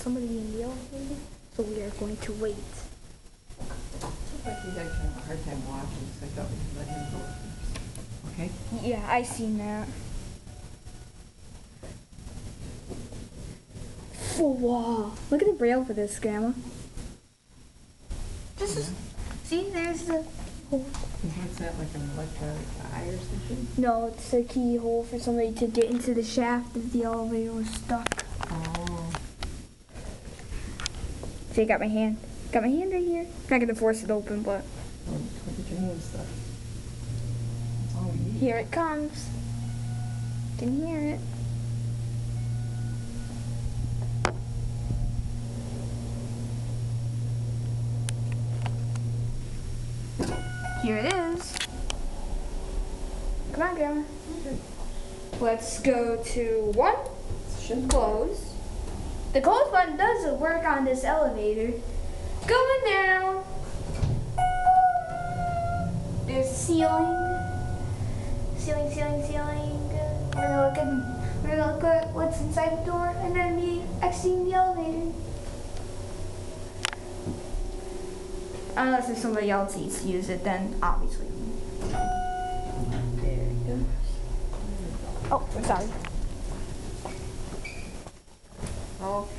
somebody in the elevator, so we are going to wait. Looks like you guys have a hard time watching, so I thought we could let him go first. Okay? Yeah, I seen that. Oh, wow. Look at the braille for this, Grandma. This is, see, there's the hole. What's that, like an electronic eye or something? No, it's a keyhole for somebody to get into the shaft if the elevator was stuck. Oh. See, I got my hand right here. Not gonna force it open, but Well, look at your hand stuff. That's all we need. here it comes. Can hear it. Here it is. Come on, Grandma. Okay. Let's go to 1, Shouldn't close. The close button does work on this elevator. Going down. There's a ceiling. Ceiling. We're gonna look at what's inside the door and then be exiting the elevator. Unless if somebody else needs to use it, then obviously. There it goes. Oh, I'm sorry. Okay.